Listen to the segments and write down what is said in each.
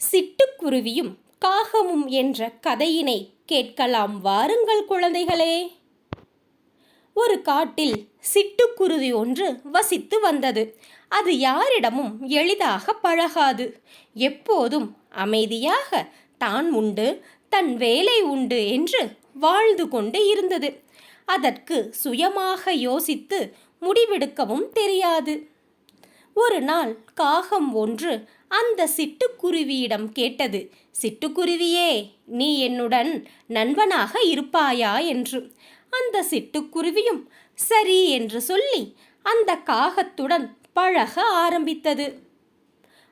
சிட்டுக்குருவியும் காகமும் என்ற கதையினை கேட்கலாம் வாருங்கள் குழந்தைகளே. ஒரு காட்டில் சிட்டுக்குருவி ஒன்று வசித்து வந்தது. அது யாரிடமும் எளிதாக பழகாது. எப்போதும் அமைதியாக தான் உண்டு தன் வேலை உண்டு என்று வாழ்ந்து கொண்டு இருந்தது. அதற்கு சுயமாக யோசித்து முடிவெடுக்கவும் தெரியாது. ஒரு நாள் காகம் ஒன்று அந்த சிட்டுக்குருவியிடம் கேட்டது, சிட்டுக்குருவியே, நீ என்னுடன் நண்பனாக இருப்பாயா என்று. அந்த சிட்டுக்குருவியும் சரி என்று சொல்லி அந்த காகத்துடன் பழக ஆரம்பித்தது.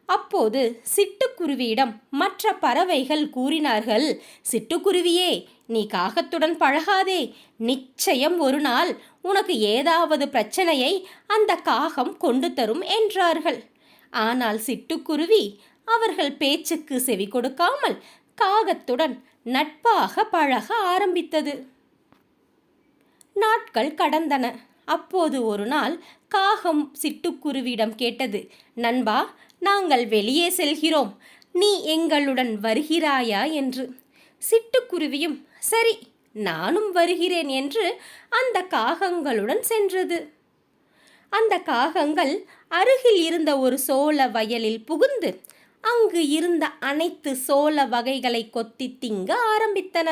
அப்போது சிட்டுக்குருவியிடம் மற்ற பறவைகள் கூறினார்கள், சிட்டுக்குருவியே, நீ காகத்துடன் பழகாதே. நிச்சயம் ஒரு நாள் உனக்கு ஏதாவது பிரச்சனையை அந்த காகம் கொண்டு தரும் என்றார்கள். ஆனால் சிட்டுக்குருவி அவர்கள் பேச்சுக்கு செவி கொடுக்காமல் காகத்துடன் நட்பாக பழக ஆரம்பித்தது. நாட்கள் கடந்தன. அப்போது ஒரு நாள் காகம் சிட்டுக்குருவியிடம் கேட்டது, நண்பா, நாங்கள் வெளியே செல்கிறோம், நீ எங்களுடன் வருகிறாயா என்று. சிட்டுக்குருவியும் சரி, நானும் வருகிறேன் என்று அந்த காகங்களுடன் சென்றது. அந்த காகங்கள் அருகில் இருந்த ஒரு சோள வயலில் புகுந்து அங்கு இருந்த அனைத்து சோள வகைகளை கொத்தி திங்க ஆரம்பித்தன.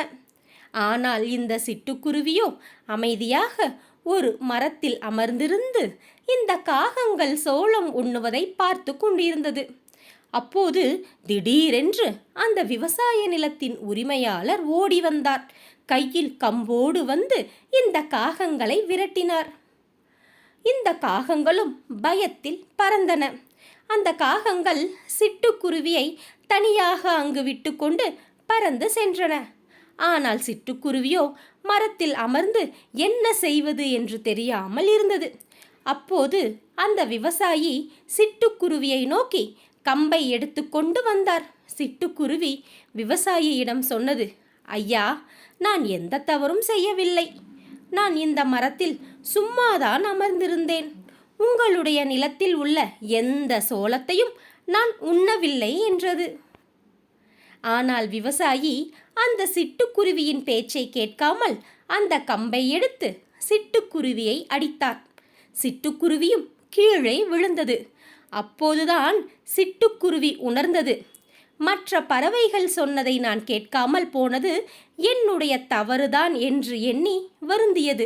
ஆனால் இந்த சிட்டுக்குருவியோ அமைதியாக ஒரு மரத்தில் அமர்ந்திருந்து இந்த காகங்கள் சோளம் உண்ணுவதை பார்த்து கொண்டிருந்தது. அப்போது திடீரென்று அந்த விவசாய நிலத்தின் உரிமையாளர் ஓடி வந்தார். கையில் கம்போடு வந்து இந்த காகங்களை விரட்டினார். இந்த காகங்களும் பயத்தில் பறந்தன. அந்த காகங்கள் சிட்டுக்குருவியை தனியாக அங்கு விட்டுக்கொண்டு பறந்து சென்றன. ஆனால் சிட்டுக்குருவியோ மரத்தில் அமர்ந்து என்ன செய்வது என்று தெரியாமல் இருந்தது. அப்போது அந்த விவசாயி சிட்டுக்குருவியை நோக்கி கம்பை எடுத்து கொண்டு வந்தார். சிட்டுக்குருவி விவசாயியிடம் சொன்னது, ஐயா, நான் எந்த தவறும் செய்யவில்லை. நான் இந்த மரத்தில் சும்மாதான் அமர்ந்திருந்தேன். உங்களுடைய நிலத்தில் உள்ள எந்த சோளத்தையும் நான் உண்ணவில்லை என்றது. ஆனால் விவசாயி அந்த சிட்டுக்குருவியின் பேச்சை கேட்காமல் அந்த கம்பை எடுத்து சிட்டுக்குருவியை அடித்தார். சிட்டுக்குருவியும் கீழே விழுந்தது. அப்போதுதான் சிட்டுக்குருவி உணர்ந்தது, மற்ற பறவைகள் சொன்னதை நான் கேட்காமல் போனது என்னுடைய தவறுதான் என்று எண்ணி வருந்தியது.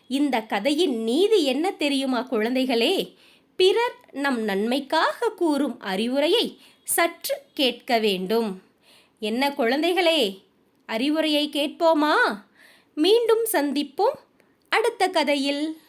இந்த கதையின் நீதி என்ன தெரியுமா குழந்தைகளே? பிறர் நம் நன்மைக்காக கூறும் அறிவுரையை சற்று கேட்க வேண்டும். என்ன குழந்தைகளே, அறிவுரையை கேட்போமா? மீண்டும் சந்திப்போம் அடுத்த கதையில்.